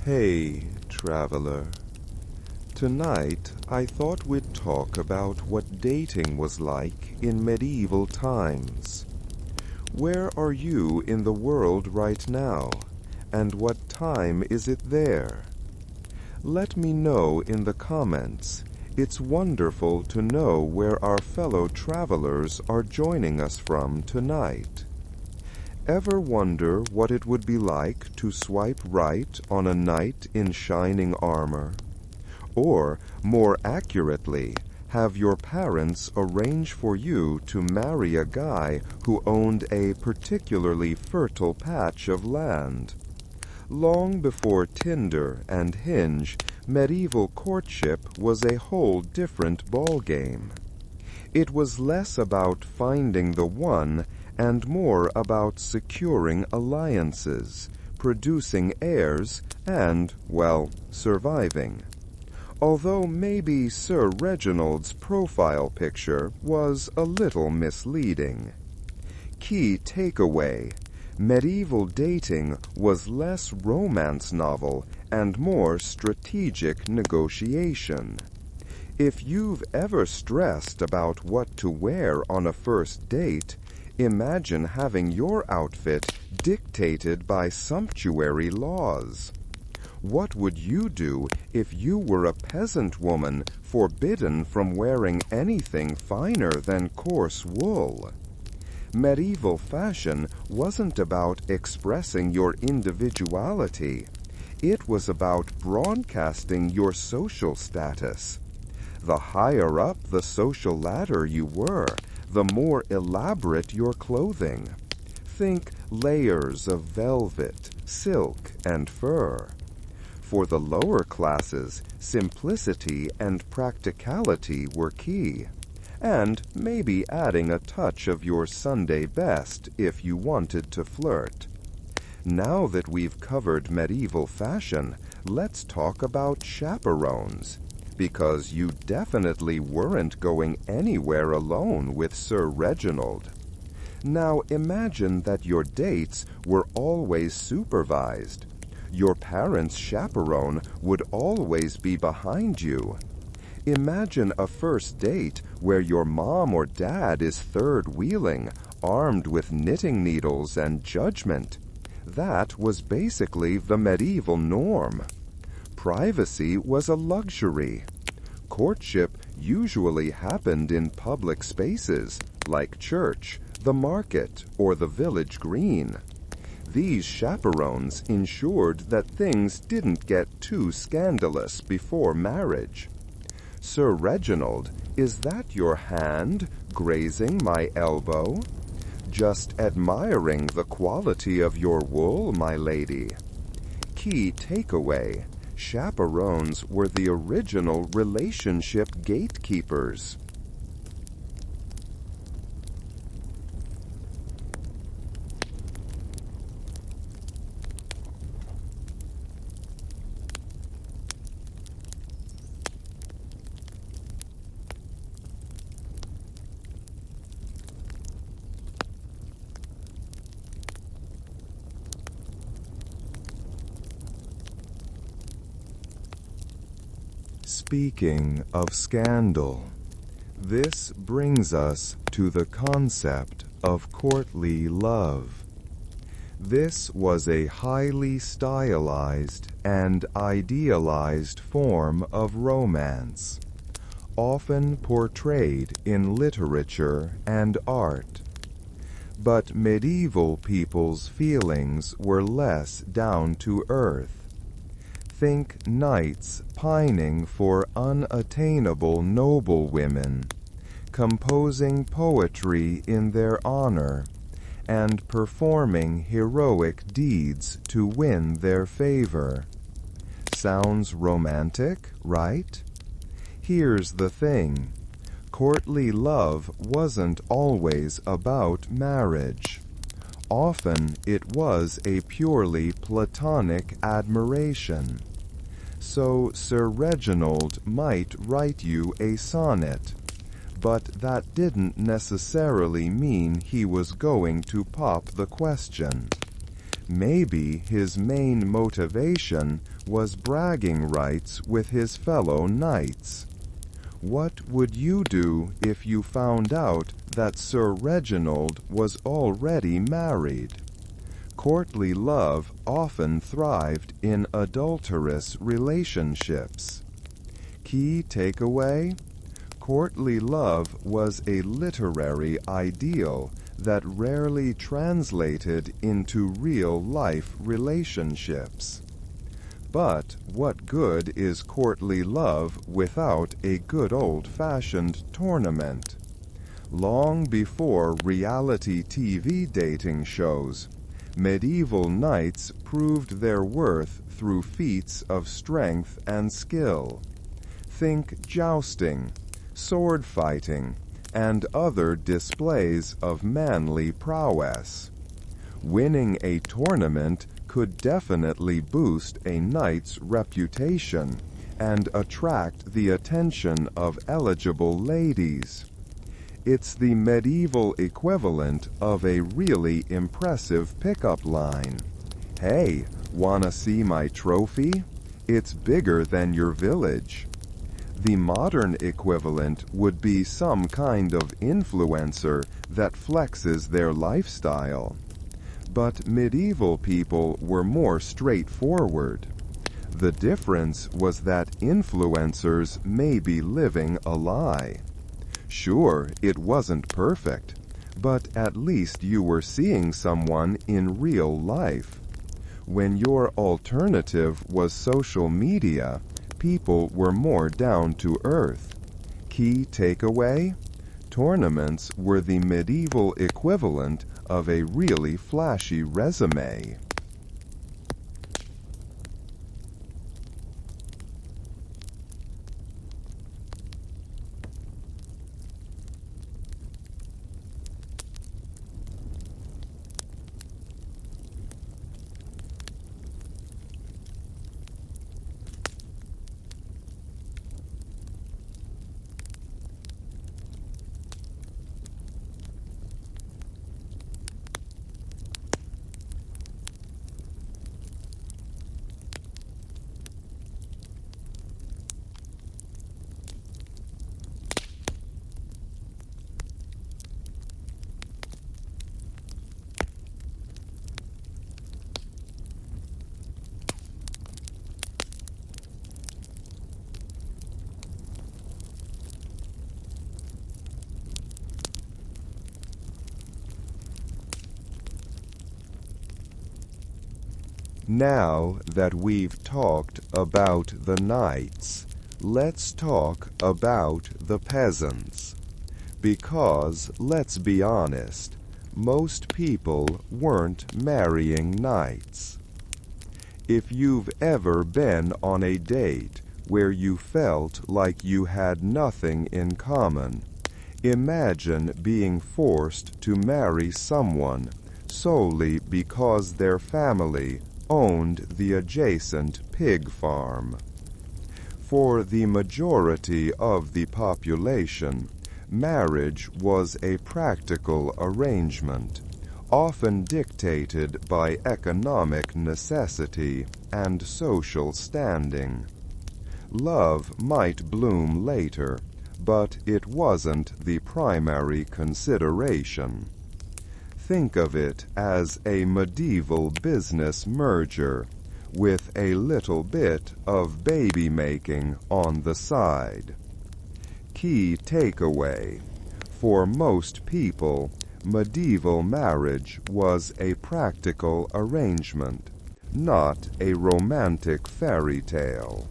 Hey, traveler. Tonight, I thought we'd talk about what dating was like in medieval times. Where are you in the world right now, and what time is it there? Let me know in the comments. It's wonderful to know where our fellow travelers are joining us from tonight. Ever wonder what it would be like to swipe right on a knight in shining armor? Or, more accurately, have your parents arrange for you to marry a guy who owned a particularly fertile patch of land? Long before Tinder and Hinge, medieval courtship was a whole different ballgame. It was less about finding the one and more about securing alliances, producing heirs, and, well, surviving. Although maybe Sir Reginald's profile picture was a little misleading. Key takeaway: medieval dating was less romance novel and more strategic negotiation. If you've ever stressed about what to wear on a first date, imagine having your outfit dictated by sumptuary laws. What would you do if you were a peasant woman forbidden from wearing anything finer than coarse wool? Medieval fashion wasn't about expressing your individuality. It was about broadcasting your social status. The higher up the social ladder you were, the more elaborate your clothing. Think layers of velvet, silk, and fur. For the lower classes, simplicity and practicality were key. And maybe adding a touch of your Sunday best if you wanted to flirt. Now that we've covered medieval fashion, let's talk about chaperones. Because you definitely weren't going anywhere alone with Sir Reginald. Now imagine that your dates were always supervised. Your parents' chaperone would always be behind you. Imagine a first date where your mom or dad is third-wheeling, armed with knitting needles and judgment. That was basically the medieval norm. Privacy was a luxury. Courtship usually happened in public spaces, like church, the market, or the village green. These chaperones ensured that things didn't get too scandalous before marriage. Sir Reginald, is that your hand grazing my elbow? Just admiring the quality of your wool, my lady. Key takeaway: chaperones were the original relationship gatekeepers. Speaking of scandal, this brings us to the concept of courtly love. This was a highly stylized and idealized form of romance, often portrayed in literature and art. But medieval people's feelings were less down to earth. Think knights pining for unattainable noblewomen, composing poetry in their honor, and performing heroic deeds to win their favor. Sounds romantic, right? Here's the thing. Courtly love wasn't always about marriage. Often it was a purely platonic admiration. So Sir Reginald might write you a sonnet, but that didn't necessarily mean he was going to pop the question. Maybe his main motivation was bragging rights with his fellow knights. What would you do if you found out that Sir Reginald was already married? Courtly love often thrived in adulterous relationships. Key takeaway? Courtly love was a literary ideal that rarely translated into real-life relationships. But what good is courtly love without a good old-fashioned tournament? Long before reality TV dating shows, medieval knights proved their worth through feats of strength and skill. Think jousting, sword fighting, and other displays of manly prowess. Winning a tournament could definitely boost a knight's reputation and attract the attention of eligible ladies. It's the medieval equivalent of a really impressive pickup line. Hey, wanna see my trophy? It's bigger than your village. The modern equivalent would be some kind of influencer that flexes their lifestyle. But medieval people were more straightforward. The difference was that influencers may be living a lie. Sure, it wasn't perfect, but at least you were seeing someone in real life. When your alternative was social media, people were more down to earth. Key takeaway? Tournaments were the medieval equivalent of a really flashy resume. Now that we've talked about the knights, let's talk about the peasants. Because, let's be honest, most people weren't marrying knights. If you've ever been on a date where you felt like you had nothing in common, imagine being forced to marry someone solely because their family owned the adjacent pig farm. For the majority of the population, marriage was a practical arrangement, often dictated by economic necessity and social standing. Love might bloom later, but it wasn't the primary consideration. Think of it as a medieval business merger, with a little bit of baby-making on the side. Key takeaway: for most people, medieval marriage was a practical arrangement, not a romantic fairy tale.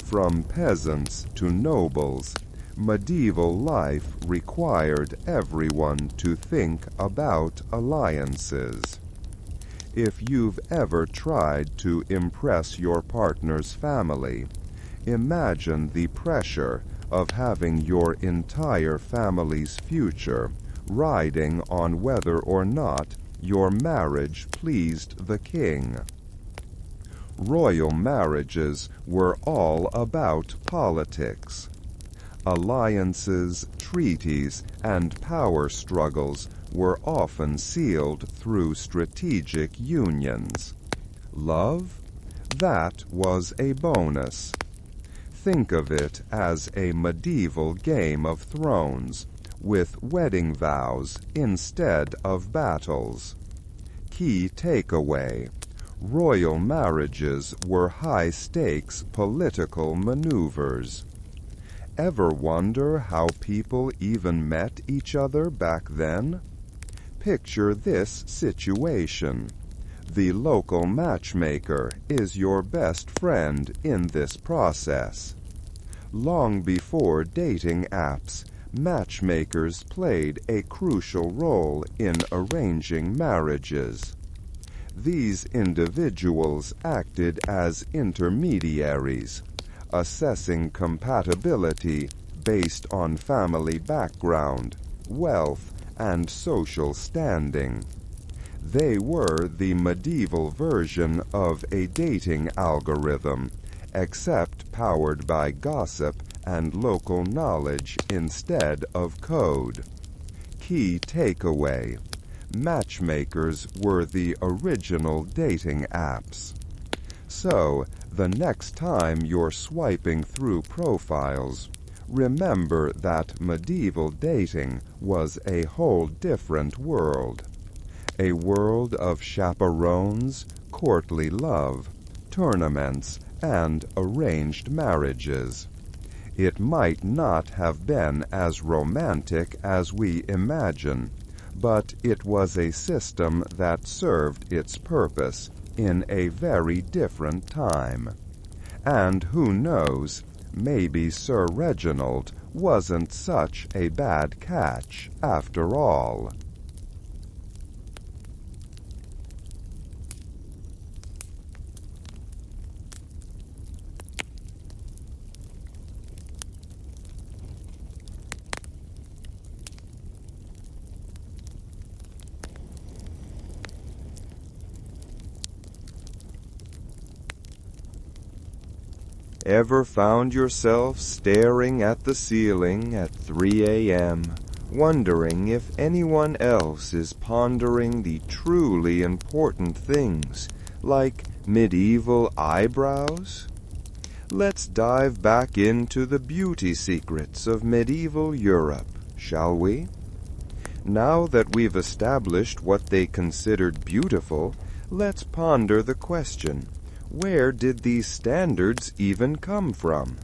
From peasants to nobles, medieval life required everyone to think about alliances. If you've ever tried to impress your partner's family, imagine the pressure of having your entire family's future riding on whether or not your marriage pleased the king. Royal marriages were all about politics. Alliances, treaties, and power struggles were often sealed through strategic unions. Love? That was a bonus. Think of it as a medieval Game of Thrones, with wedding vows instead of battles. Key takeaway: royal marriages were high-stakes political maneuvers. Ever wonder how people even met each other back then? Picture this situation. The local matchmaker is your best friend in this process. Long before dating apps, matchmakers played a crucial role in arranging marriages. These individuals acted as intermediaries, assessing compatibility based on family background, wealth, and social standing. They were the medieval version of a dating algorithm, except powered by gossip and local knowledge instead of code. Key takeaway: matchmakers were the original dating apps. So, the next time you're swiping through profiles, remember that medieval dating was a whole different world. A world of chaperones, courtly love, tournaments, and arranged marriages. It might not have been as romantic as we imagine, but it was a system that served its purpose in a very different time. And who knows, maybe Sir Reginald wasn't such a bad catch after all. Ever found yourself staring at the ceiling at 3 a.m., wondering if anyone else is pondering the truly important things, like medieval eyebrows? Let's dive back into the beauty secrets of medieval Europe, shall we? Now that we've established what they considered beautiful, let's ponder the question: where did these standards even come from?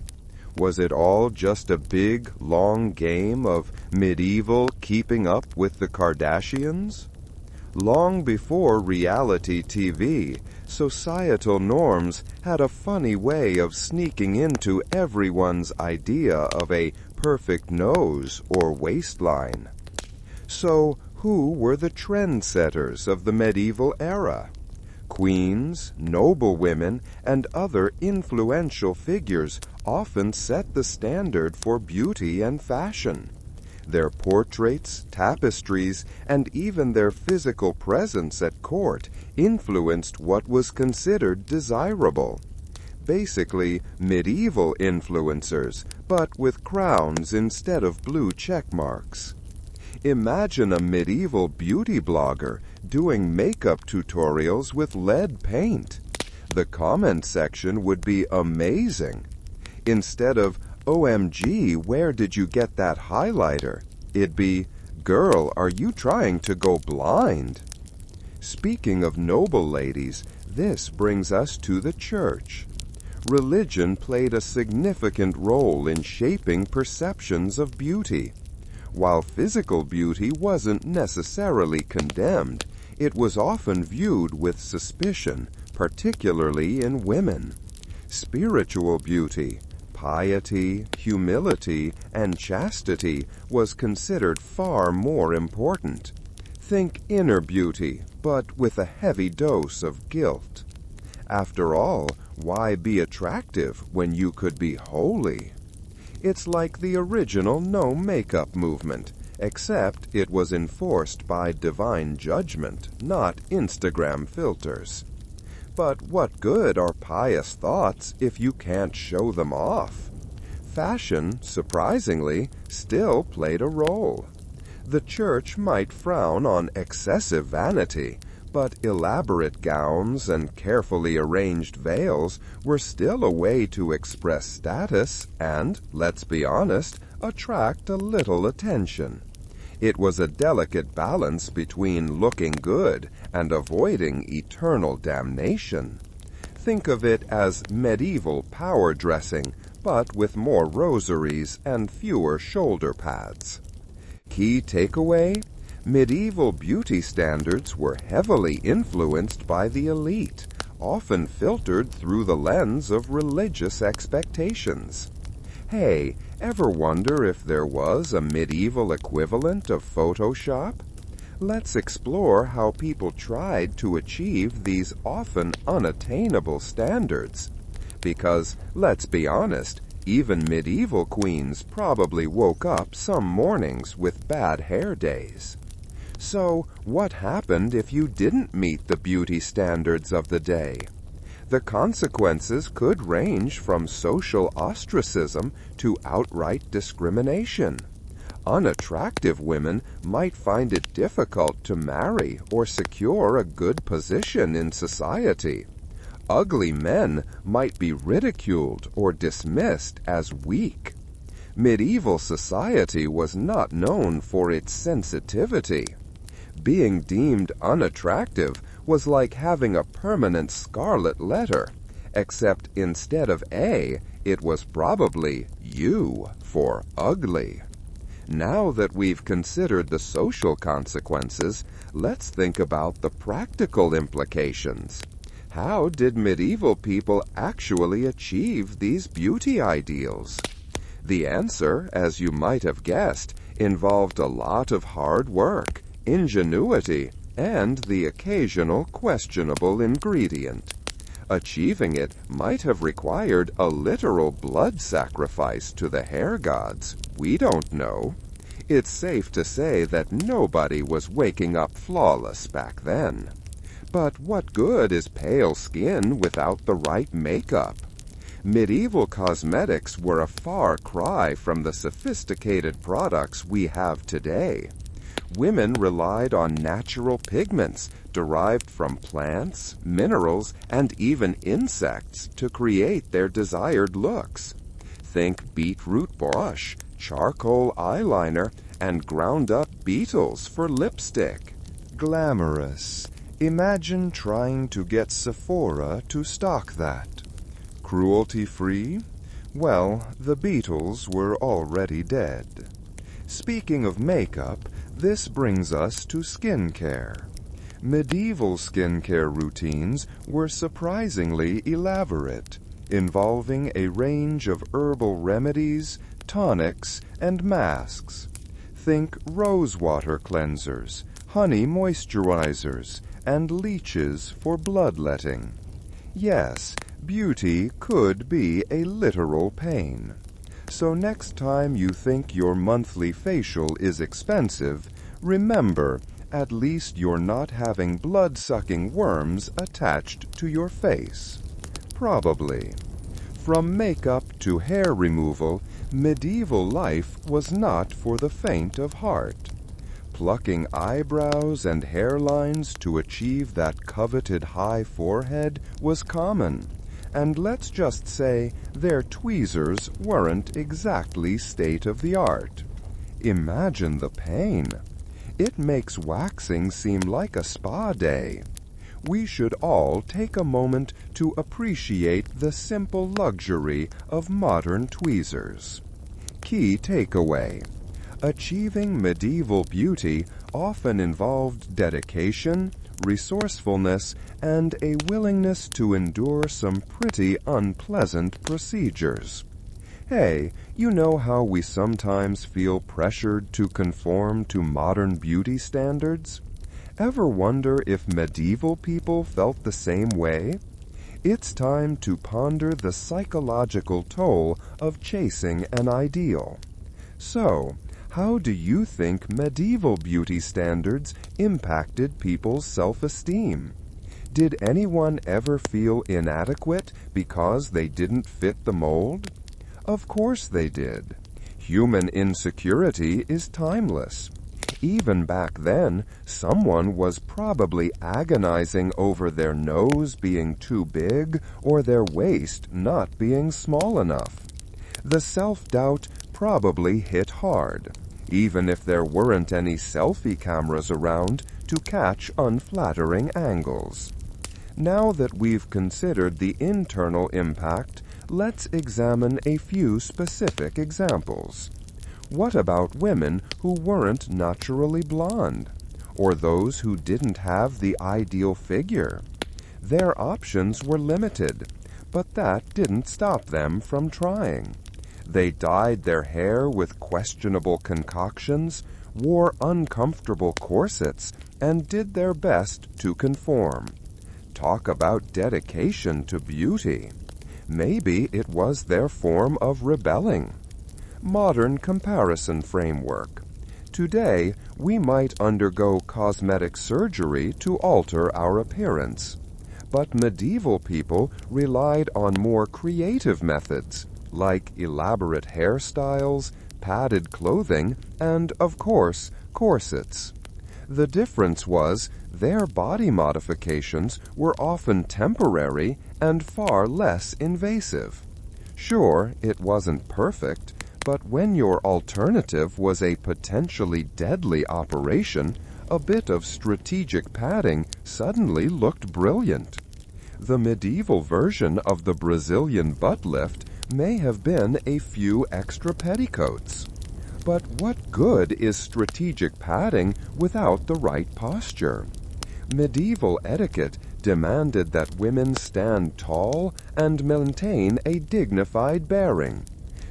Was it all just a big, long game of medieval keeping up with the Kardashians? Long before reality TV, societal norms had a funny way of sneaking into everyone's idea of a perfect nose or waistline. So, who were the trendsetters of the medieval era? Queens, noblewomen, and other influential figures often set the standard for beauty and fashion. Their portraits, tapestries, and even their physical presence at court influenced what was considered desirable. Basically, medieval influencers, but with crowns instead of blue check marks. Imagine a medieval beauty blogger doing makeup tutorials with lead paint. The comment section would be amazing. Instead of, "OMG, where did you get that highlighter?" it'd be, "Girl, are you trying to go blind?" Speaking of noble ladies, this brings us to the church. Religion played a significant role in shaping perceptions of beauty. While physical beauty wasn't necessarily condemned, it was often viewed with suspicion, particularly in women. Spiritual beauty, piety, humility, and chastity was considered far more important. Think inner beauty, but with a heavy dose of guilt. After all, why be attractive when you could be holy? It's like the original no-makeup movement, except it was enforced by divine judgment, not Instagram filters. But what good are pious thoughts if you can't show them off? Fashion, surprisingly, still played a role. The church might frown on excessive vanity, but elaborate gowns and carefully arranged veils were still a way to express status and, let's be honest, attract a little attention. It was a delicate balance between looking good and avoiding eternal damnation. Think of it as medieval power dressing, but with more rosaries and fewer shoulder pads. Key takeaway? Medieval beauty standards were heavily influenced by the elite, often filtered through the lens of religious expectations. Hey, ever wonder if there was a medieval equivalent of Photoshop? Let's explore how people tried to achieve these often unattainable standards. Because, let's be honest, even medieval queens probably woke up some mornings with bad hair days. So, what happened if you didn't meet the beauty standards of the day? The consequences could range from social ostracism to outright discrimination. Unattractive women might find it difficult to marry or secure a good position in society. Ugly men might be ridiculed or dismissed as weak. Medieval society was not known for its sensitivity. Being deemed unattractive was like having a permanent scarlet letter, except instead of A, it was probably U for ugly. Now that we've considered the social consequences, let's think about the practical implications. How did medieval people actually achieve these beauty ideals? The answer, as you might have guessed, involved a lot of hard work, ingenuity, and the occasional questionable ingredient. Achieving it might have required a literal blood sacrifice to the hair gods. We don't know. It's safe to say that nobody was waking up flawless back then. But what good is pale skin without the right makeup? Medieval cosmetics were a far cry from the sophisticated products we have today. Women relied on natural pigments derived from plants, minerals, and even insects to create their desired looks. Think beetroot blush, charcoal eyeliner, and ground-up beetles for lipstick. Glamorous. Imagine trying to get Sephora to stock that. Cruelty-free? Well, the Beatles were already dead. Speaking of makeup, this brings us to skincare. Medieval skincare routines were surprisingly elaborate, involving a range of herbal remedies, tonics, and masks. Think rosewater cleansers, honey moisturizers, and leeches for bloodletting. Yes, beauty could be a literal pain. So next time you think your monthly facial is expensive, remember, at least you're not having blood-sucking worms attached to your face. Probably. From makeup to hair removal, medieval life was not for the faint of heart. Plucking eyebrows and hairlines to achieve that coveted high forehead was common. And let's just say their tweezers weren't exactly state-of-the-art. Imagine the pain. It makes waxing seem like a spa day. We should all take a moment to appreciate the simple luxury of modern tweezers. Key takeaway. Achieving medieval beauty often involved dedication, resourcefulness, and a willingness to endure some pretty unpleasant procedures. Hey, you know how we sometimes feel pressured to conform to modern beauty standards? Ever wonder if medieval people felt the same way? It's time to ponder the psychological toll of chasing an ideal. So, how do you think medieval beauty standards impacted people's self-esteem? Did anyone ever feel inadequate because they didn't fit the mold? Of course they did. Human insecurity is timeless. Even back then, someone was probably agonizing over their nose being too big or their waist not being small enough. The self-doubt probably hit hard, even if there weren't any selfie cameras around to catch unflattering angles. Now that we've considered the internal impact, let's examine a few specific examples. What about women who weren't naturally blonde, or those who didn't have the ideal figure? Their options were limited, but that didn't stop them from trying. They dyed their hair with questionable concoctions, wore uncomfortable corsets, and did their best to conform. Talk about dedication to beauty. Maybe it was their form of rebelling. Modern comparison framework. Today, we might undergo cosmetic surgery to alter our appearance. But medieval people relied on more creative methods, like elaborate hairstyles, padded clothing, and, of course, corsets. The difference was their body modifications were often temporary and far less invasive. Sure, it wasn't perfect, but when your alternative was a potentially deadly operation, a bit of strategic padding suddenly looked brilliant. The medieval version of the Brazilian butt lift may have been a few extra petticoats. But what good is strategic padding without the right posture? Medieval etiquette demanded that women stand tall and maintain a dignified bearing.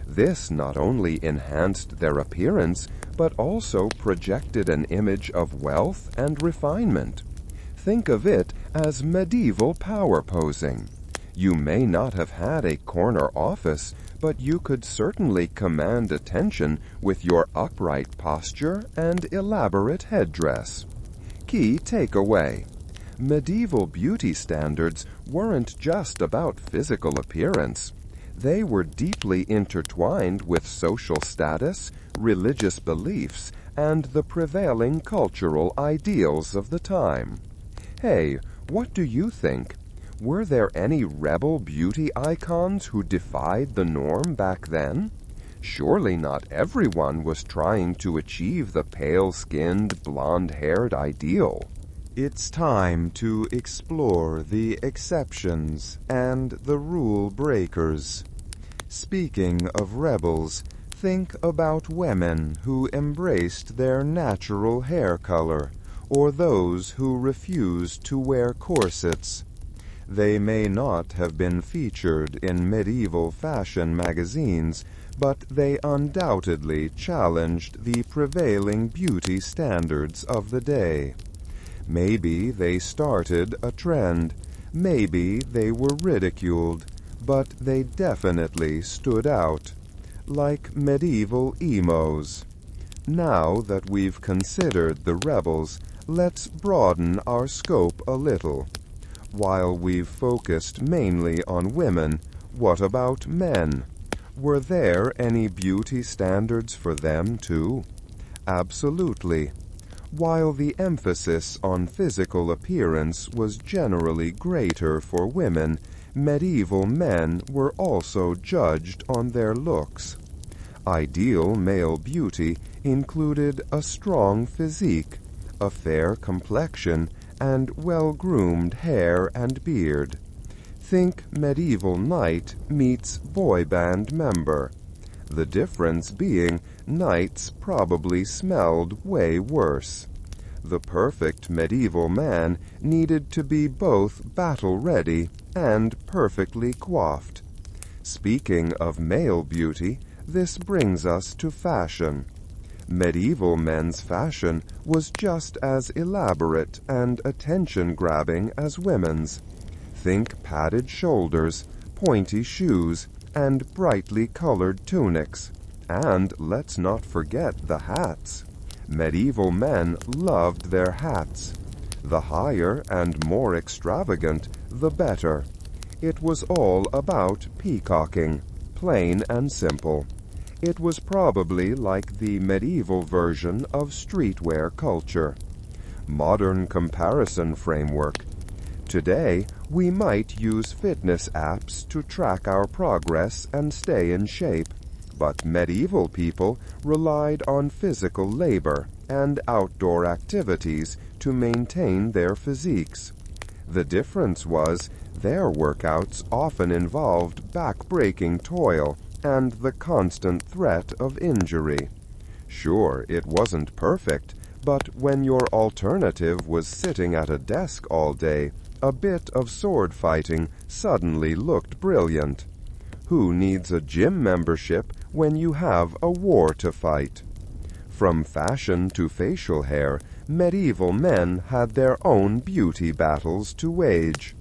This not only enhanced their appearance, but also projected an image of wealth and refinement. Think of it as medieval power posing. You may not have had a corner office, but you could certainly command attention with your upright posture and elaborate headdress. Key takeaway: medieval beauty standards weren't just about physical appearance. They were deeply intertwined with social status, religious beliefs, and the prevailing cultural ideals of the time. Hey, what do you think? Were there any rebel beauty icons who defied the norm back then? Surely not everyone was trying to achieve the pale-skinned, blonde-haired ideal. It's time to explore the exceptions and the rule breakers. Speaking of rebels, think about women who embraced their natural hair color, or those who refused to wear corsets. They may not have been featured in medieval fashion magazines, but they undoubtedly challenged the prevailing beauty standards of the day. Maybe they started a trend, maybe they were ridiculed, but they definitely stood out, like medieval emos. Now that we've considered the rebels, let's broaden our scope a little. While we've focused mainly on women, what about men? Were there any beauty standards for them too? Absolutely. While the emphasis on physical appearance was generally greater for women, medieval men were also judged on their looks. Ideal male beauty included a strong physique, a fair complexion, and well-groomed hair and beard. Think medieval knight meets boy band member. The difference being knights probably smelled way worse. The perfect medieval man needed to be both battle-ready and perfectly coiffed. Speaking of male beauty, this brings us to fashion. Medieval men's fashion was just as elaborate and attention-grabbing as women's. Think padded shoulders, pointy shoes, and brightly colored tunics. And let's not forget the hats. Medieval men loved their hats. The higher and more extravagant, the better. It was all about peacocking, plain and simple. It was probably like the medieval version of streetwear culture. Modern comparison framework. Today, we might use fitness apps to track our progress and stay in shape, but medieval people relied on physical labor and outdoor activities to maintain their physiques. The difference was their workouts often involved back-breaking toil and the constant threat of injury. Sure, it wasn't perfect, but when your alternative was sitting at a desk all day, a bit of sword fighting suddenly looked brilliant. Who needs a gym membership when you have a war to fight? From fashion to facial hair, medieval men had their own beauty battles to wage.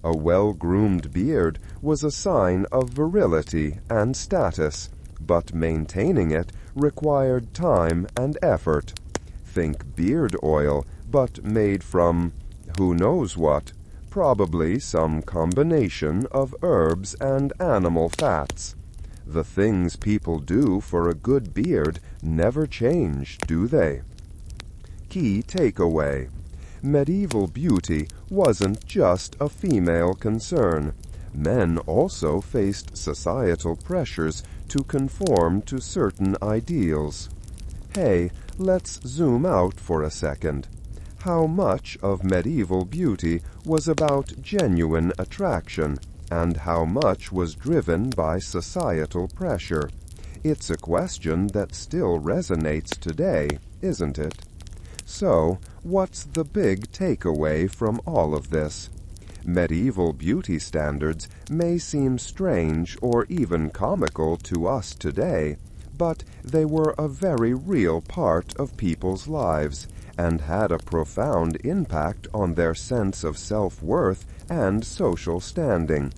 A well-groomed beard was a sign of virility and status, but maintaining it required time and effort. Think beard oil, but made from who knows what, probably some combination of herbs and animal fats. The things people do for a good beard never change, do they? Key takeaway. Medieval beauty wasn't just a female concern. Men also faced societal pressures to conform to certain ideals. Hey, let's zoom out for a second. How much of medieval beauty was about genuine attraction, and how much was driven by societal pressure? It's a question that still resonates today, isn't it? So, what's the big takeaway from all of this? Medieval beauty standards may seem strange or even comical to us today, but they were a very real part of people's lives and had a profound impact on their sense of self-worth and social standing.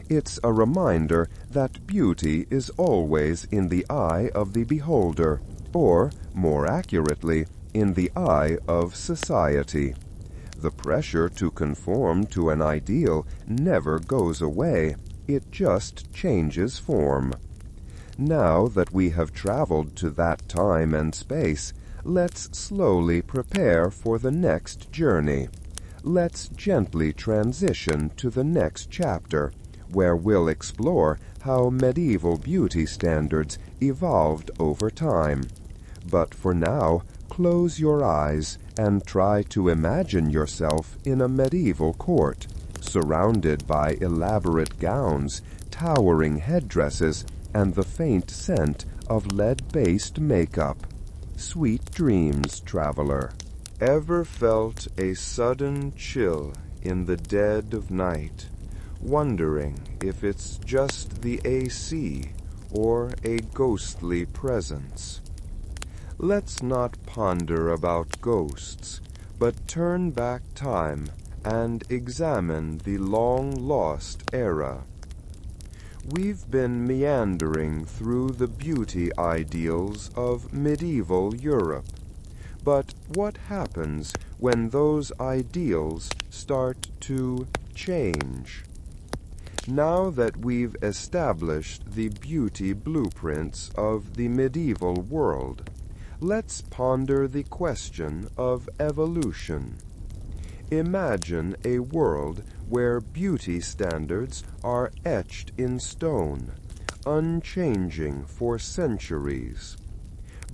It's a reminder that beauty is always in the eye of the beholder, or, more accurately, in the eye of society. The pressure to conform to an ideal never goes away, it just changes form. Now that we have traveled to that time and space, let's slowly prepare for the next journey. Let's gently transition to the next chapter, where we'll explore how medieval beauty standards evolved over time. But for now, close your eyes and try to imagine yourself in a medieval court, surrounded by elaborate gowns, towering headdresses, and the faint scent of lead-based makeup. Sweet dreams, traveler. Ever felt a sudden chill in the dead of night, wondering if it's just the AC or a ghostly presence? Let's not ponder about ghosts, but turn back time and examine the long-lost era. We've been meandering through the beauty ideals of medieval Europe. But what happens when those ideals start to change? Now that we've established the beauty blueprints of the medieval world, let's ponder the question of evolution. Imagine a world where beauty standards are etched in stone, unchanging for centuries.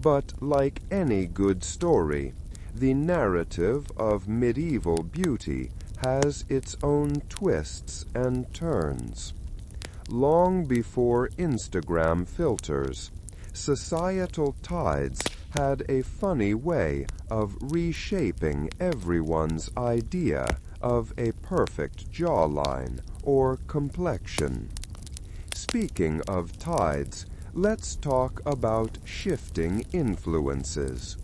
But like any good story, the narrative of medieval beauty has its own twists and turns. Long before Instagram filters, societal tides had a funny way of reshaping everyone's idea of a perfect jawline or complexion. Speaking of tides, let's talk about shifting influences.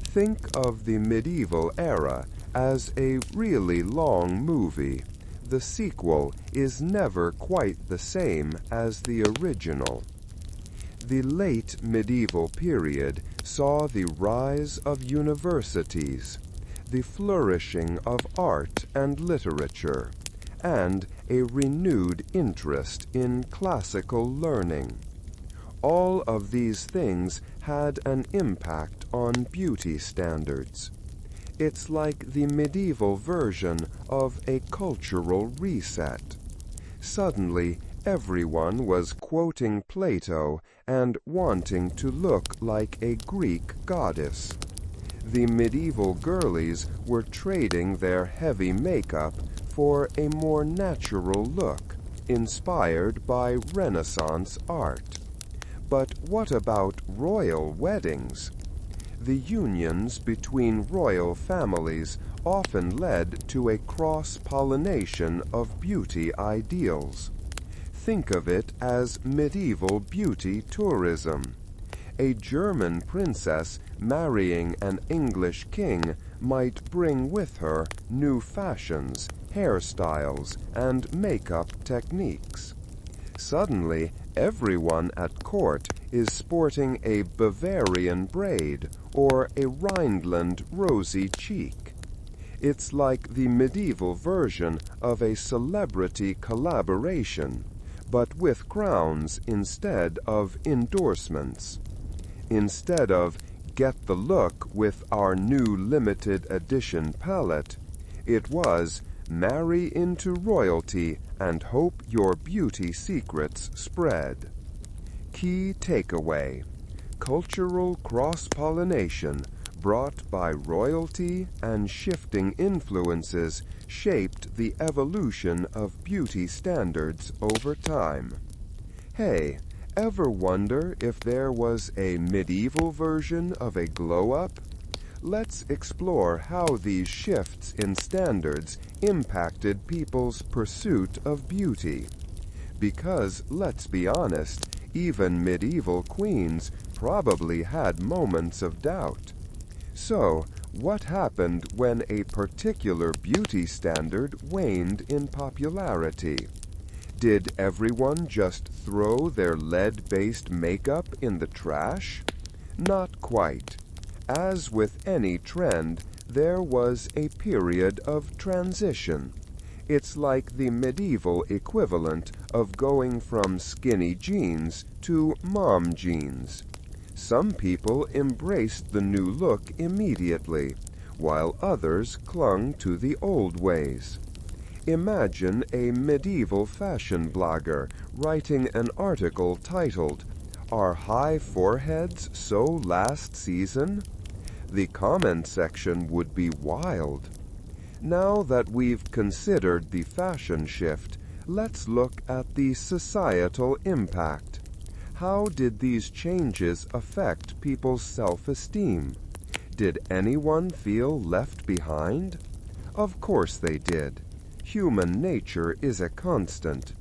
Think of the medieval era as a really long movie. The sequel is never quite the same as the original. The late medieval period saw the rise of universities, the flourishing of art and literature, and a renewed interest in classical learning. All of these things had an impact on beauty standards. It's like the medieval version of a cultural reset. Suddenly, everyone was quoting Plato and wanting to look like a Greek goddess. The medieval girlies were trading their heavy makeup for a more natural look, inspired by Renaissance art. But what about royal weddings? The unions between royal families often led to a cross-pollination of beauty ideals. Think of it as medieval beauty tourism. A German princess marrying an English king might bring with her new fashions, hairstyles, and makeup techniques. Suddenly, everyone at court is sporting a Bavarian braid or a Rhineland rosy cheek. It's like the medieval version of a celebrity collaboration, but with crowns instead of endorsements. Instead of "get the look with our new limited edition palette," it was "marry into royalty and hope your beauty secrets spread." Key takeaway: cultural cross-pollination brought by royalty and shifting influences shaped the evolution of beauty standards over time. Hey, ever wonder if there was a medieval version of a glow-up? Let's explore how these shifts in standards impacted people's pursuit of beauty. Because, let's be honest, even medieval queens probably had moments of doubt. So, what happened when a particular beauty standard waned in popularity? Did everyone just throw their lead-based makeup in the trash? Not quite. As with any trend, there was a period of transition. It's like the medieval equivalent of going from skinny jeans to mom jeans. Some people embraced the new look immediately, while others clung to the old ways. Imagine a medieval fashion blogger writing an article titled, "Are high foreheads so last season?" The comment section would be wild. Now that we've considered the fashion shift, let's look at the societal impact. How did these changes affect people's self-esteem? Did anyone feel left behind? Of course they did. Human nature is a constant.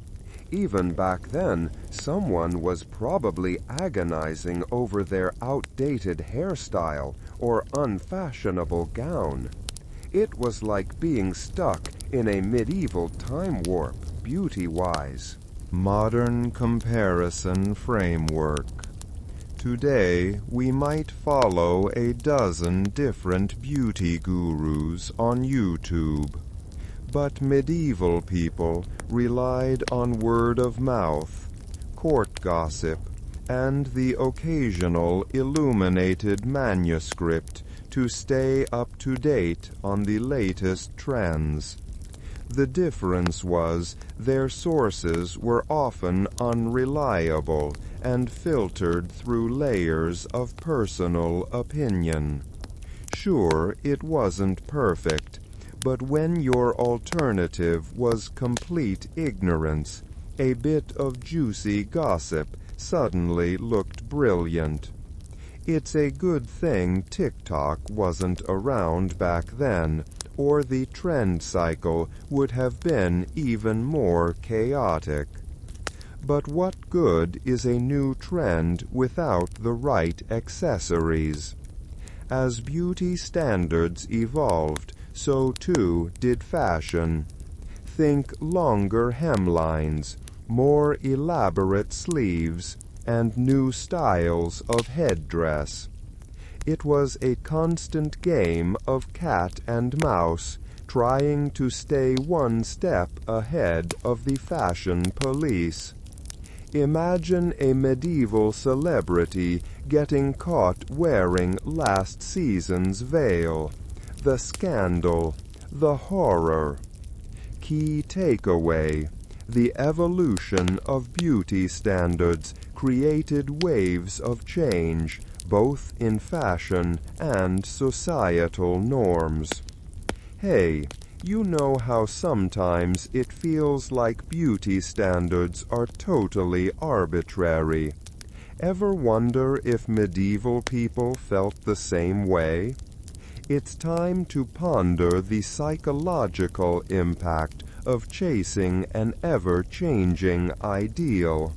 Even back then, someone was probably agonizing over their outdated hairstyle or unfashionable gown. It was like being stuck in a medieval time warp, beauty-wise. Modern comparison framework. Today, we might follow a dozen different beauty gurus on YouTube. But medieval people relied on word of mouth, court gossip, and the occasional illuminated manuscript to stay up to date on the latest trends. The difference was their sources were often unreliable and filtered through layers of personal opinion. Sure, it wasn't perfect, but when your alternative was complete ignorance, a bit of juicy gossip suddenly looked brilliant. It's a good thing TikTok wasn't around back then, or the trend cycle would have been even more chaotic. But what good is a new trend without the right accessories? As beauty standards evolved, so too did fashion. Think longer hemlines, more elaborate sleeves, and new styles of headdress. It was a constant game of cat and mouse, trying to stay one step ahead of the fashion police. Imagine a medieval celebrity getting caught wearing last season's veil. The scandal, the horror. Key takeaway: the evolution of beauty standards created waves of change, both in fashion and societal norms. Hey, you know how sometimes it feels like beauty standards are totally arbitrary. Ever wonder if medieval people felt the same way? It's time to ponder the psychological impact of chasing an ever-changing ideal.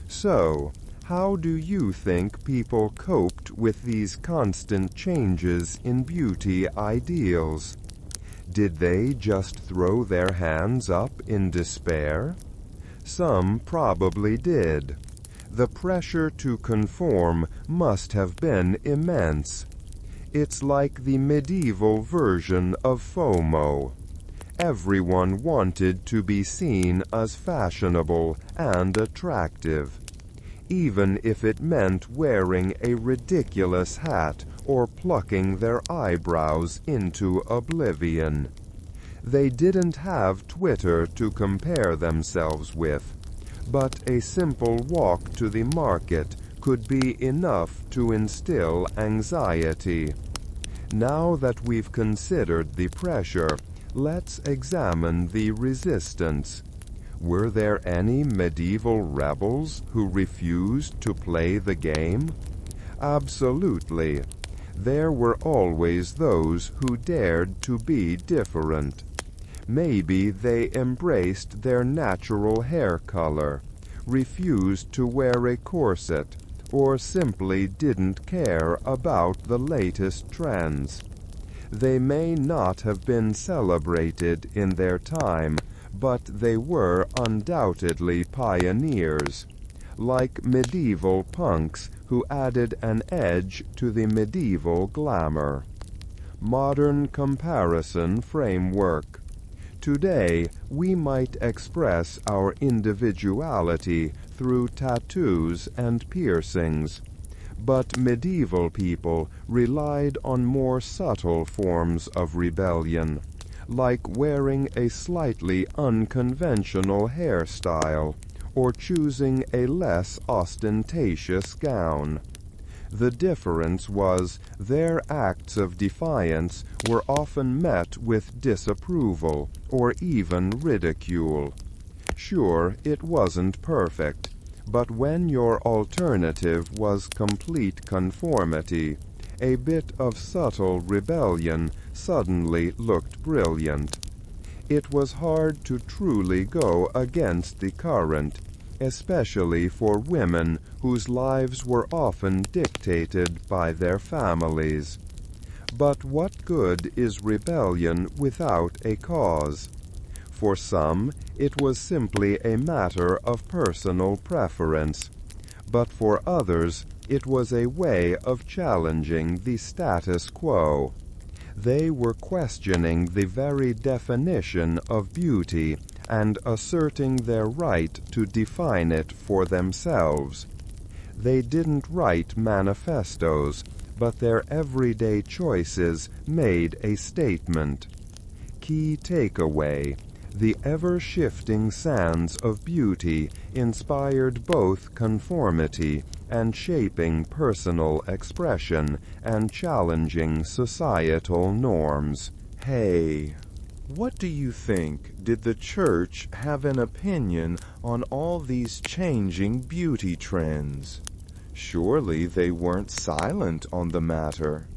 So, how do you think people coped with these constant changes in beauty ideals? Did they just throw their hands up in despair? Some probably did. The pressure to conform must have been immense. It's like the medieval version of FOMO. Everyone wanted to be seen as fashionable and attractive, even if it meant wearing a ridiculous hat or plucking their eyebrows into oblivion. They didn't have Twitter to compare themselves with, but a simple walk to the market could be enough to instill anxiety. Now that we've considered the pressure, let's examine the resistance. Were there any medieval rebels who refused to play the game? Absolutely. There were always those who dared to be different. Maybe they embraced their natural hair color, refused to wear a corset, or simply didn't care about the latest trends. They may not have been celebrated in their time, but they were undoubtedly pioneers, like medieval punks who added an edge to the medieval glamour. Modern comparison framework. Today, we might express our individuality through tattoos and piercings, but medieval people relied on more subtle forms of rebellion, like wearing a slightly unconventional hairstyle or choosing a less ostentatious gown. The difference was their acts of defiance were often met with disapproval or even ridicule. Sure, it wasn't perfect, but when your alternative was complete conformity, a bit of subtle rebellion suddenly looked brilliant. It was hard to truly go against the current, especially for women whose lives were often dictated by their families. But what good is rebellion without a cause? For some, it was simply a matter of personal preference, but for others, it was a way of challenging the status quo. They were questioning the very definition of beauty and asserting their right to define it for themselves. They didn't write manifestos, but their everyday choices made a statement. Key takeaway: the ever-shifting sands of beauty inspired both conformity and shaping personal expression and challenging societal norms. Hey, what do you think? Did the church have an opinion on all these changing beauty trends? Surely they weren't silent on the matter.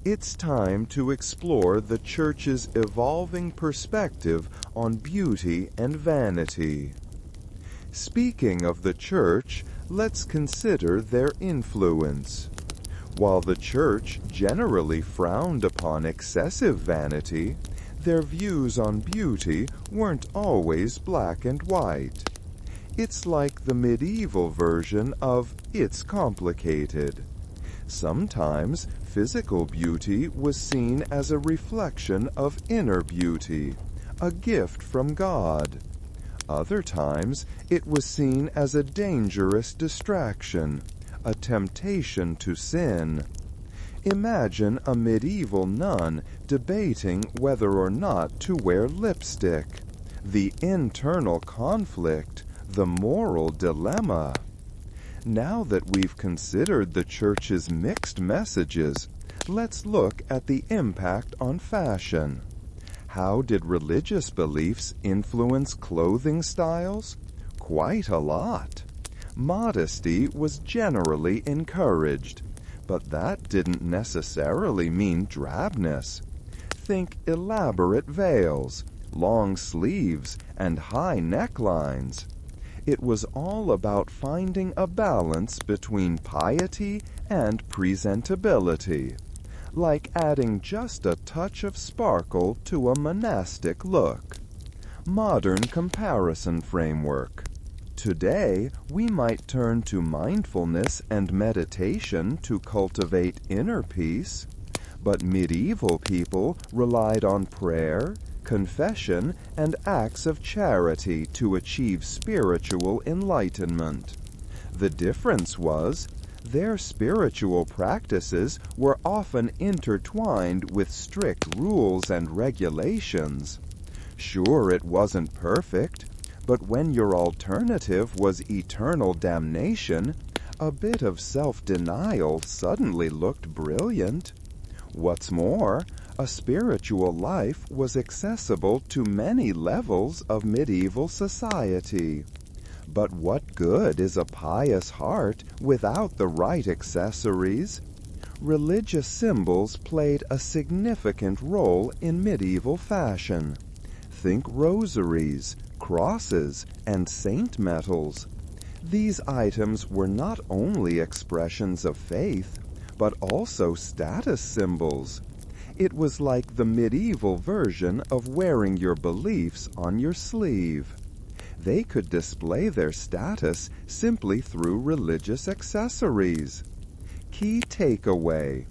It's time to explore the church's evolving perspective on beauty and vanity. Speaking of the church, let's consider their influence. While the church generally frowned upon excessive vanity, their views on beauty weren't always black and white. It's like the medieval version of "it's complicated." Sometimes physical beauty was seen as a reflection of inner beauty, a gift from God. Other times, it was seen as a dangerous distraction, a temptation to sin. Imagine a medieval nun debating whether or not to wear lipstick. The internal conflict, the moral dilemma. Now that we've considered the Church's mixed messages, let's look at the impact on fashion. How did religious beliefs influence clothing styles? Quite a lot. Modesty was generally encouraged, but that didn't necessarily mean drabness. Think elaborate veils, long sleeves, and high necklines. It was all about finding a balance between piety and presentability, like adding just a touch of sparkle to a monastic look. Modern comparison framework. Today, we might turn to mindfulness and meditation to cultivate inner peace, but medieval people relied on prayer, confession, and acts of charity to achieve spiritual enlightenment. The difference was, their spiritual practices were often intertwined with strict rules and regulations. Sure, it wasn't perfect, but when your alternative was eternal damnation, a bit of self-denial suddenly looked brilliant. What's more, a spiritual life was accessible to many levels of medieval society. But what good is a pious heart without the right accessories? Religious symbols played a significant role in medieval fashion. Think rosaries, crosses, and saint medals. These items were not only expressions of faith, but also status symbols. It was like the medieval version of wearing your beliefs on your sleeve. They could display their status simply through religious accessories. Key takeaway: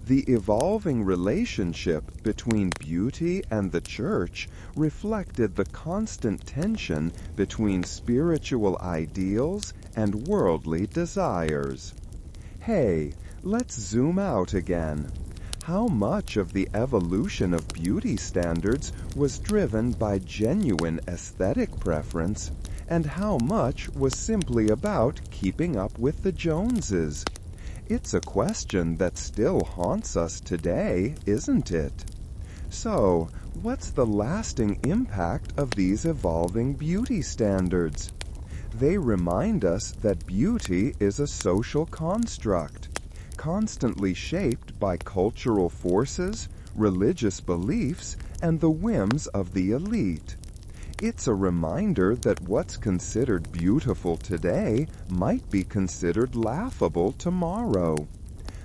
the evolving relationship between beauty and the Church reflected the constant tension between spiritual ideals and worldly desires. Hey, let's zoom out again. How much of the evolution of beauty standards was driven by genuine aesthetic preference, and how much was simply about keeping up with the Joneses? It's a question that still haunts us today, isn't it? So, what's the lasting impact of these evolving beauty standards? They remind us that beauty is a social construct, constantly shaped by cultural forces, religious beliefs, and the whims of the elite. It's a reminder that what's considered beautiful today might be considered laughable tomorrow.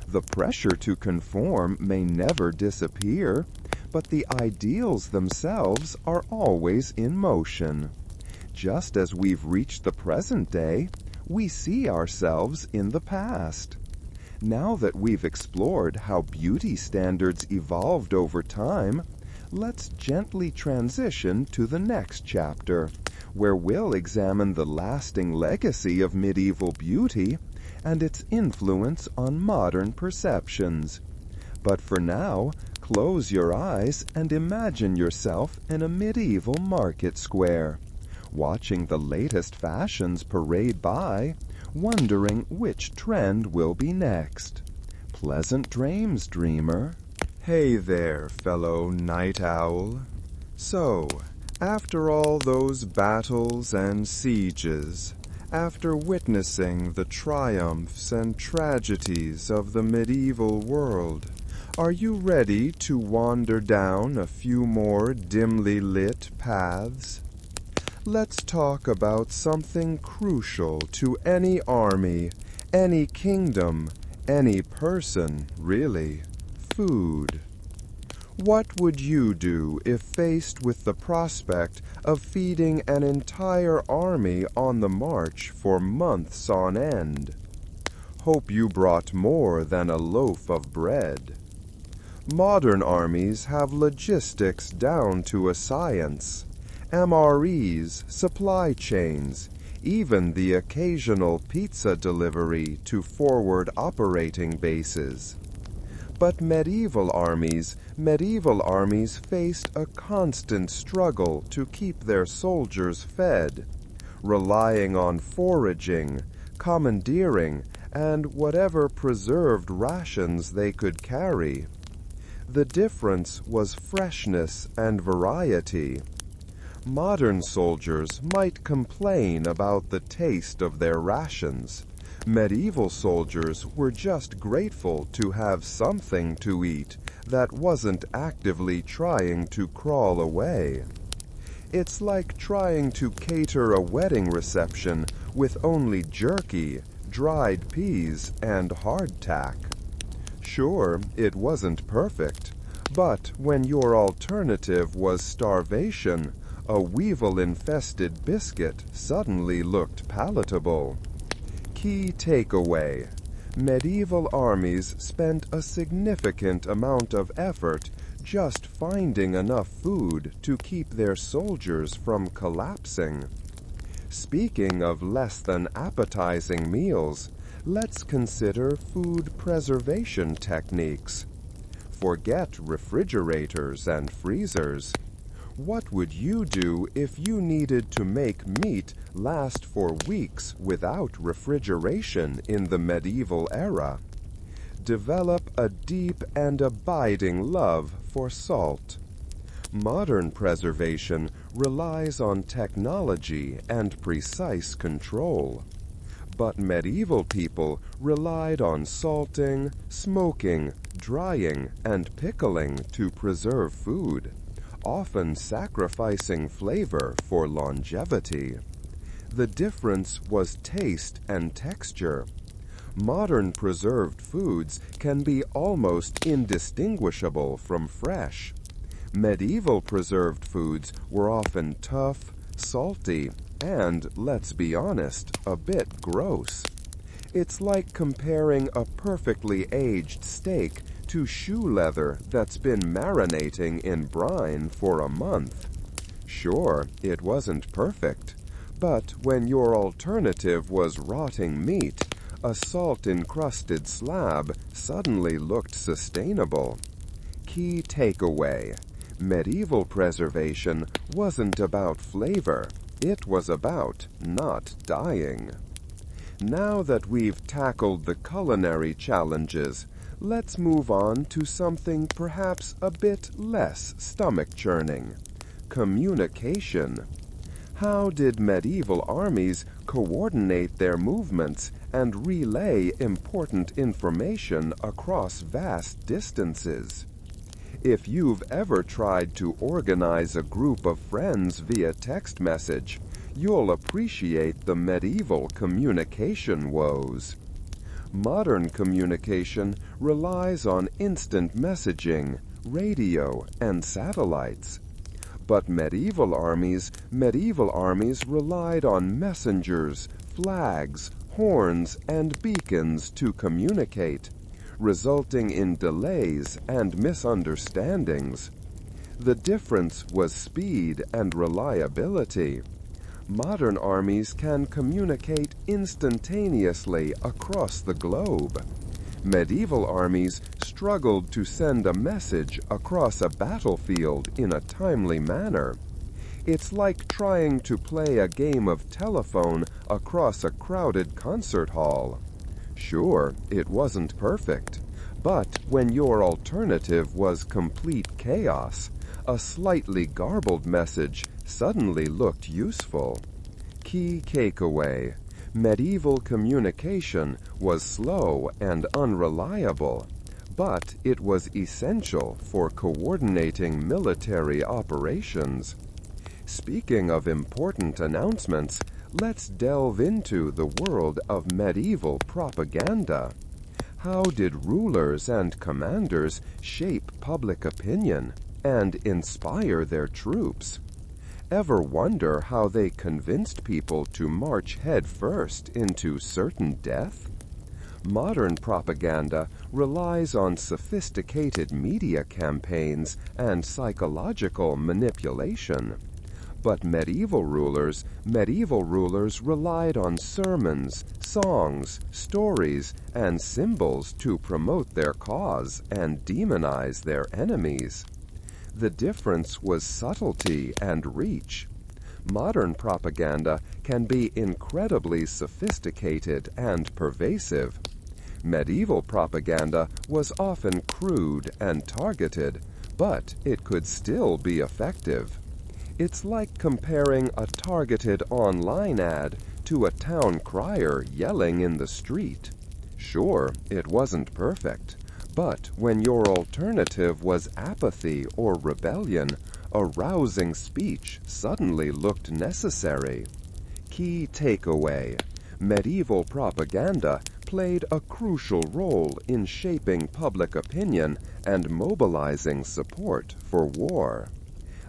The pressure to conform may never disappear, but the ideals themselves are always in motion. Just as we've reached the present day, we see ourselves in the past. Now that we've explored how beauty standards evolved over time, let's gently transition to the next chapter, where we'll examine the lasting legacy of medieval beauty and its influence on modern perceptions. But for now, close your eyes and imagine yourself in a medieval market square, watching the latest fashions parade by, wondering which trend will be next. Pleasant dreams, dreamer. Hey there, fellow night owl. So, after all those battles and sieges, after witnessing the triumphs and tragedies of the medieval world, are you ready to wander down a few more dimly lit paths? Let's talk about something crucial to any army, any kingdom, any person, really: food. What would you do if faced with the prospect of feeding an entire army on the march for months on end? Hope you brought more than a loaf of bread. Modern armies have logistics down to a science. MREs, supply chains, even the occasional pizza delivery to forward operating bases. But medieval armies faced a constant struggle to keep their soldiers fed, relying on foraging, commandeering, and whatever preserved rations they could carry. The difference was freshness and variety. Modern soldiers might complain about the taste of their rations. Medieval soldiers were just grateful to have something to eat that wasn't actively trying to crawl away. It's like trying to cater a wedding reception with only jerky, dried peas, and hardtack. Sure, it wasn't perfect, but when your alternative was starvation, a weevil-infested biscuit suddenly looked palatable. Key takeaway: medieval armies spent a significant amount of effort just finding enough food to keep their soldiers from collapsing. Speaking of less than appetizing meals, let's consider food preservation techniques. Forget refrigerators and freezers. What would you do if you needed to make meat last for weeks without refrigeration in the medieval era? Develop a deep and abiding love for salt. Modern preservation relies on technology and precise control. But medieval people relied on salting, smoking, drying, and pickling to preserve food, often sacrificing flavor for longevity. The difference was taste and texture. Modern preserved foods can be almost indistinguishable from fresh. Medieval preserved foods were often tough, salty, and, let's be honest, a bit gross. It's like comparing a perfectly aged steak to shoe leather that's been marinating in brine for a month. Sure, it wasn't perfect, but when your alternative was rotting meat, a salt-encrusted slab suddenly looked sustainable. Key takeaway: medieval preservation wasn't about flavor, it was about not dying. Now that we've tackled the culinary challenges, let's move on to something perhaps a bit less stomach-churning: communication. How did medieval armies coordinate their movements and relay important information across vast distances? If you've ever tried to organize a group of friends via text message, you'll appreciate the medieval communication woes. Modern communication relies on instant messaging, radio, and satellites. But medieval armies relied on messengers, flags, horns, and beacons to communicate, resulting in delays and misunderstandings. The difference was speed and reliability. Modern armies can communicate instantaneously across the globe. Medieval armies struggled to send a message across a battlefield in a timely manner. It's like trying to play a game of telephone across a crowded concert hall. Sure, it wasn't perfect, but when your alternative was complete chaos, a slightly garbled message suddenly looked useful. Key takeaway: medieval communication was slow and unreliable, but it was essential for coordinating military operations. Speaking of important announcements, let's delve into the world of medieval propaganda. How did rulers and commanders shape public opinion and inspire their troops? Ever wonder how they convinced people to march headfirst into certain death? Modern propaganda relies on sophisticated media campaigns and psychological manipulation. But medieval rulers relied on sermons, songs, stories, and symbols to promote their cause and demonize their enemies. The difference was subtlety and reach. Modern propaganda can be incredibly sophisticated and pervasive. Medieval propaganda was often crude and targeted, but it could still be effective. It's like comparing a targeted online ad to a town crier yelling in the street. Sure, it wasn't perfect, but when your alternative was apathy or rebellion, a rousing speech suddenly looked necessary. Key takeaway: medieval propaganda played a crucial role in shaping public opinion and mobilizing support for war.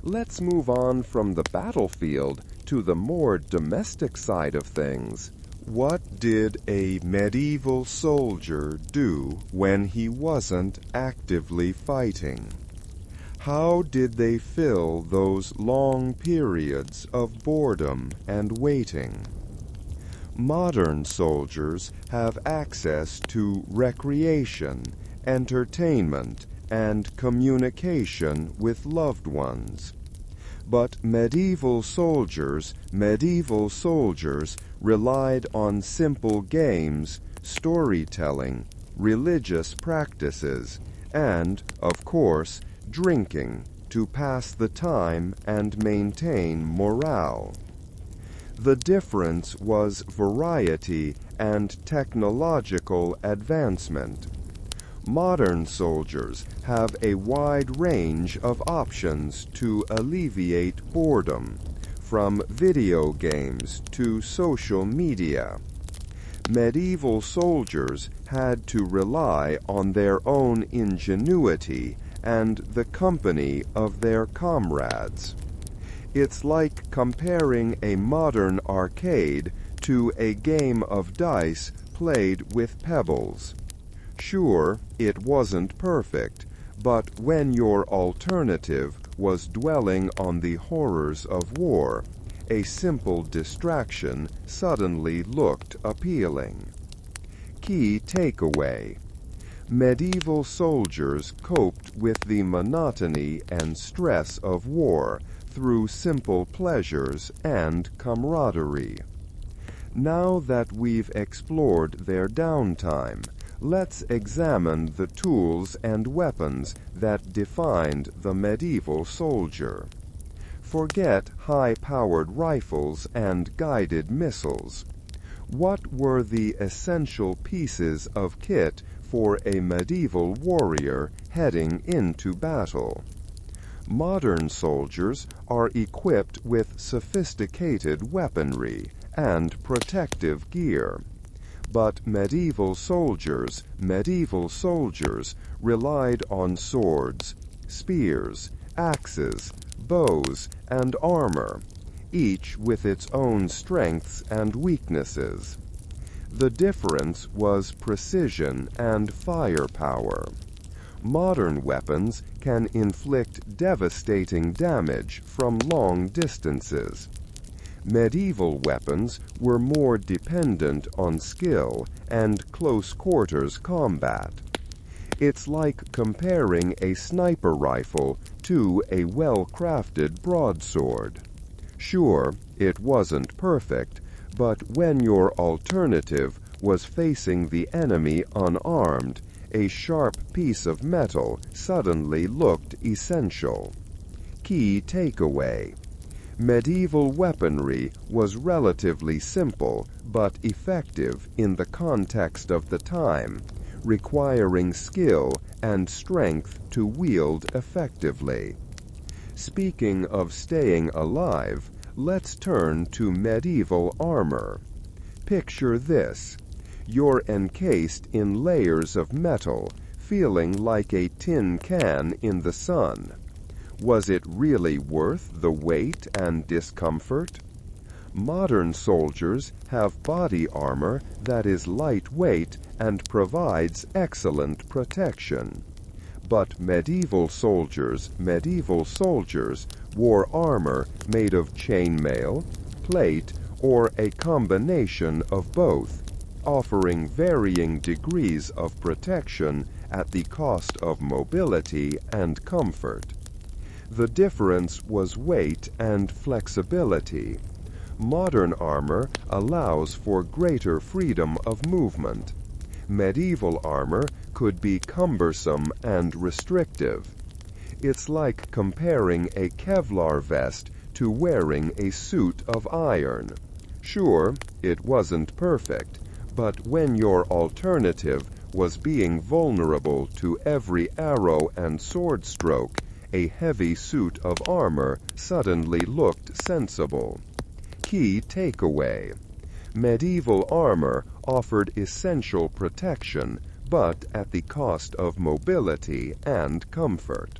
Let's move on from the battlefield to the more domestic side of things. What did a medieval soldier do when he wasn't actively fighting? How did they fill those long periods of boredom and waiting? Modern soldiers have access to recreation, entertainment, and communication with loved ones. But medieval soldiers relied on simple games, storytelling, religious practices, and, of course, drinking to pass the time and maintain morale. The difference was variety and technological advancement. Modern soldiers have a wide range of options to alleviate boredom, from video games to social media. Medieval soldiers had to rely on their own ingenuity and the company of their comrades. It's like comparing a modern arcade to a game of dice played with pebbles. Sure, it wasn't perfect, but when your alternative was dwelling on the horrors of war, a simple distraction suddenly looked appealing. Key takeaway: medieval soldiers coped with the monotony and stress of war through simple pleasures and camaraderie. Now that we've explored their downtime, let's examine the tools and weapons that defined the medieval soldier. Forget high-powered rifles and guided missiles. What were the essential pieces of kit for a medieval warrior heading into battle? Modern soldiers are equipped with sophisticated weaponry and protective gear. But medieval soldiers relied on swords, spears, axes, bows, and armor, each with its own strengths and weaknesses. The difference was precision and firepower. Modern weapons can inflict devastating damage from long distances. Medieval weapons were more dependent on skill and close-quarters combat. It's like comparing a sniper rifle to a well-crafted broadsword. Sure, it wasn't perfect, but when your alternative was facing the enemy unarmed, a sharp piece of metal suddenly looked essential. Key takeaway: medieval weaponry was relatively simple but effective in the context of the time, requiring skill and strength to wield effectively. Speaking of staying alive, let's turn to medieval armor. Picture this. You're encased in layers of metal, feeling like a tin can in the sun. Was it really worth the weight and discomfort? Modern soldiers have body armor that is lightweight and provides excellent protection. But medieval soldiers wore armor made of chainmail, plate, or a combination of both, offering varying degrees of protection at the cost of mobility and comfort. The difference was weight and flexibility. Modern armor allows for greater freedom of movement. Medieval armor could be cumbersome and restrictive. It's like comparing a Kevlar vest to wearing a suit of iron. Sure, it wasn't perfect, but when your alternative was being vulnerable to every arrow and sword stroke, a heavy suit of armor suddenly looked sensible. Key takeaway: medieval armor offered essential protection, but at the cost of mobility and comfort.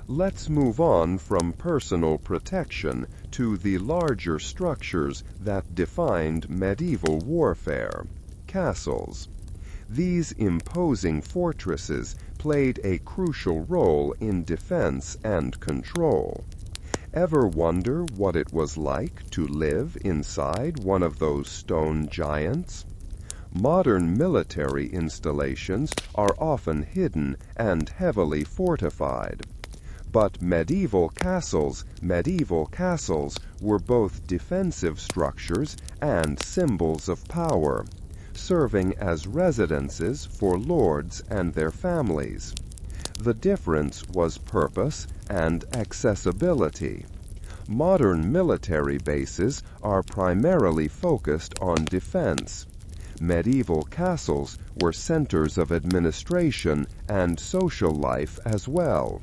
Let's move on from personal protection to the larger structures that defined medieval warfare: castles. These imposing fortresses played a crucial role in defense and control. Ever wonder what it was like to live inside one of those stone giants? Modern military installations are often hidden and heavily fortified. But medieval castles were both defensive structures and symbols of power, serving as residences for lords and their families. The difference was purpose and accessibility. Modern military bases are primarily focused on defense. Medieval castles were centers of administration and social life as well.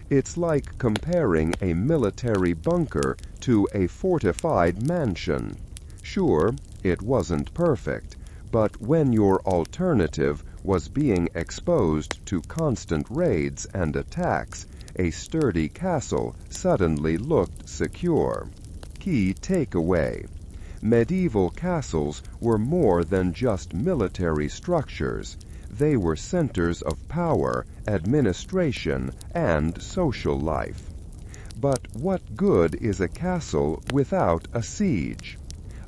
It's like comparing a military bunker to a fortified mansion. Sure, it wasn't perfect, but when your alternative was being exposed to constant raids and attacks, a sturdy castle suddenly looked secure. Key takeaway: medieval castles were more than just military structures. They were centers of power, administration, and social life. But what good is a castle without a siege?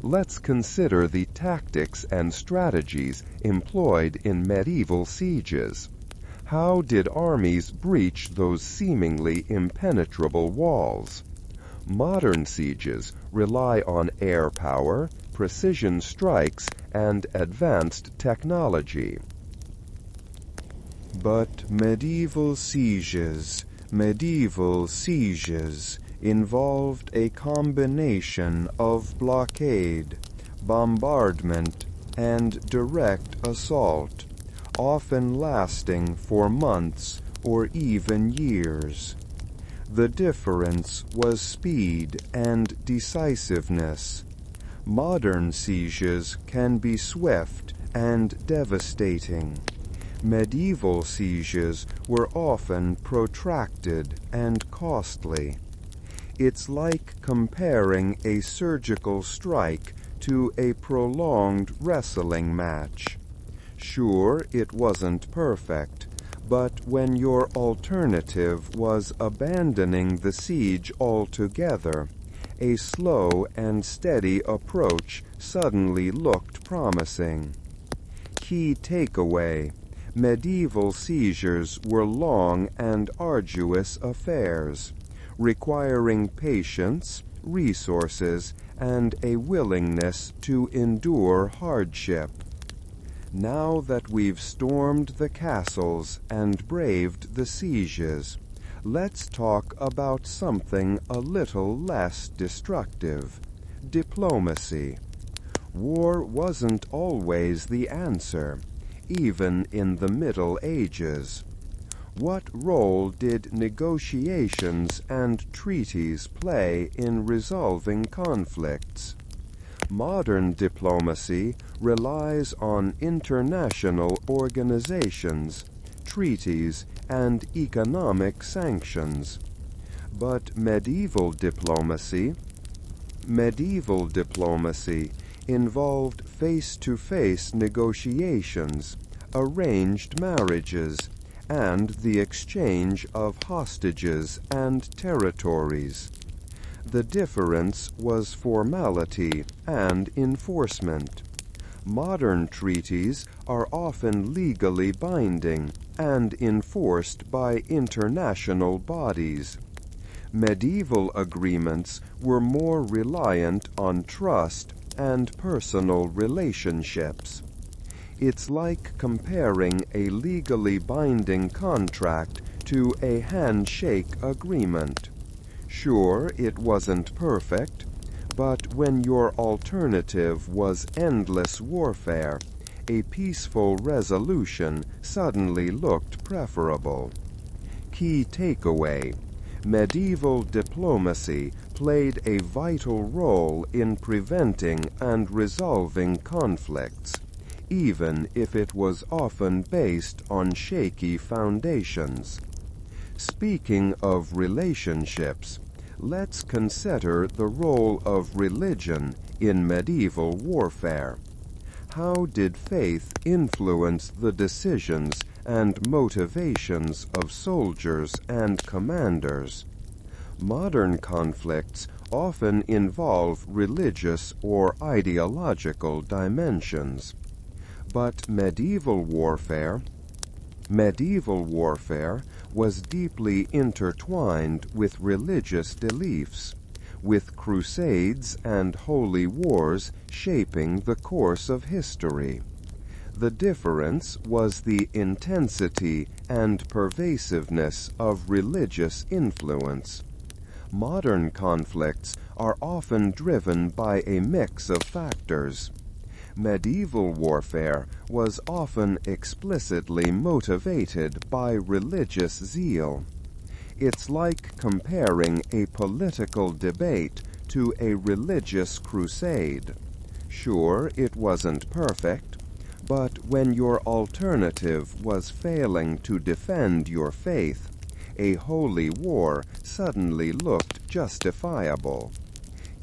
Let's consider the tactics and strategies employed in medieval sieges. How did armies breach those seemingly impenetrable walls? Modern sieges rely on air power, precision strikes, and advanced technology. But medieval sieges involved a combination of blockade, bombardment, and direct assault, often lasting for months or even years. The difference was speed and decisiveness. Modern sieges can be swift and devastating. Medieval sieges were often protracted and costly. It's like comparing a surgical strike to a prolonged wrestling match. Sure, it wasn't perfect, but when your alternative was abandoning the siege altogether, a slow and steady approach suddenly looked promising. Key takeaway: medieval sieges were long and arduous affairs, requiring patience, resources, and a willingness to endure hardship. Now that we've stormed the castles and braved the sieges, let's talk about something a little less destructive: diplomacy. War wasn't always the answer, even in the Middle Ages. What role did negotiations and treaties play in resolving conflicts? Modern diplomacy relies on international organizations, treaties, and economic sanctions. But medieval diplomacy involved face-to-face negotiations, arranged marriages, and the exchange of hostages and territories. The difference was formality and enforcement. Modern treaties are often legally binding and enforced by international bodies. Medieval agreements were more reliant on trust and personal relationships. It's like comparing a legally binding contract to a handshake agreement. Sure, it wasn't perfect, but when your alternative was endless warfare, a peaceful resolution suddenly looked preferable. Key takeaway: medieval diplomacy played a vital role in preventing and resolving conflicts, even if it was often based on shaky foundations. Speaking of relationships, let's consider the role of religion in medieval warfare. How did faith influence the decisions and motivations of soldiers and commanders? Modern conflicts often involve religious or ideological dimensions, but medieval warfare was deeply intertwined with religious beliefs, with crusades and holy wars shaping the course of history. The difference was the intensity and pervasiveness of religious influence. Modern conflicts are often driven by a mix of factors. Medieval warfare was often explicitly motivated by religious zeal. It's like comparing a political debate to a religious crusade. Sure, it wasn't perfect, but when your alternative was failing to defend your faith, a holy war suddenly looked justifiable.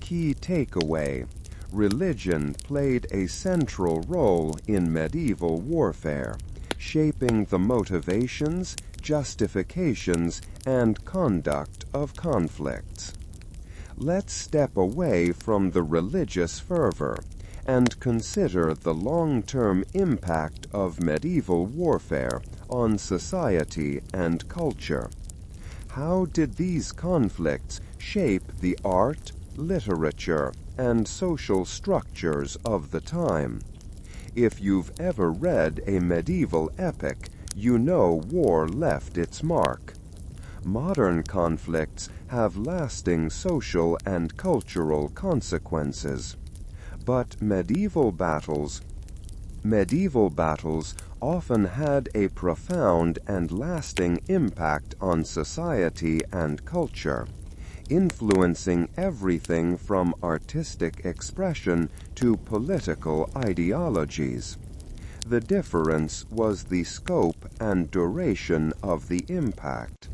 Key takeaway: religion played a central role in medieval warfare, shaping the motivations, justifications, and conduct of conflicts. Let's step away from the religious fervor and consider the long-term impact of medieval warfare on society and culture. How did these conflicts shape the art, literature, and social structures of the time? If you've ever read a medieval epic, you know war left its mark. Modern conflicts have lasting social and cultural consequences, but medieval battles often had a profound and lasting impact on society and culture, influencing everything from artistic expression to political ideologies. The difference was the scope and duration of the impact.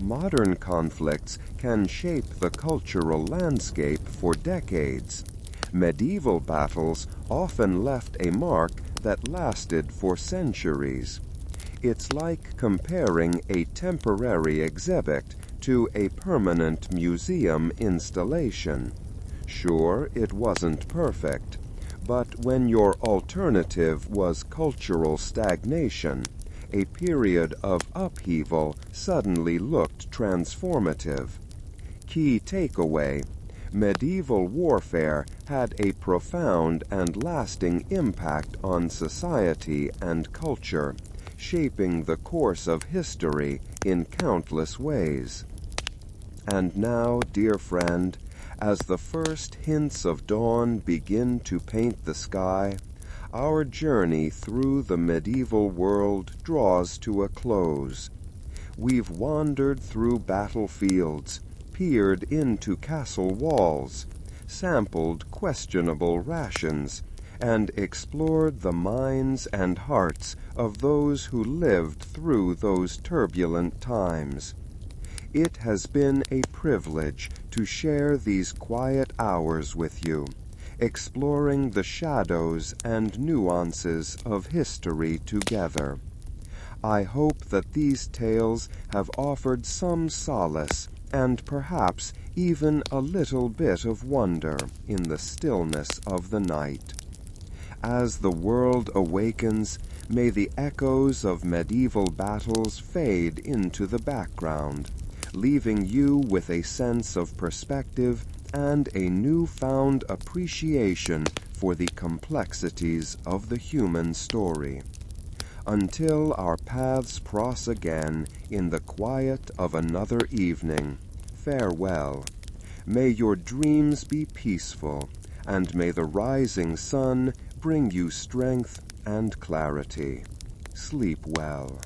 Modern conflicts can shape the cultural landscape for decades. Medieval battles often left a mark that lasted for centuries. It's like comparing a temporary exhibit to a permanent museum installation. Sure, it wasn't perfect, but when your alternative was cultural stagnation, a period of upheaval suddenly looked transformative. Key takeaway: medieval warfare had a profound and lasting impact on society and culture, shaping the course of history in countless ways. And now, dear friend, as the first hints of dawn begin to paint the sky, our journey through the medieval world draws to a close. We've wandered through battlefields, peered into castle walls, sampled questionable rations, and explored the minds and hearts of those who lived through those turbulent times. It has been a privilege to share these quiet hours with you, exploring the shadows and nuances of history together. I hope that these tales have offered some solace and perhaps even a little bit of wonder in the stillness of the night. As the world awakens, may the echoes of medieval battles fade into the background, leaving you with a sense of perspective and a newfound appreciation for the complexities of the human story. Until our paths cross again in the quiet of another evening, farewell. May your dreams be peaceful, and may the rising sun bring you strength and clarity. Sleep well.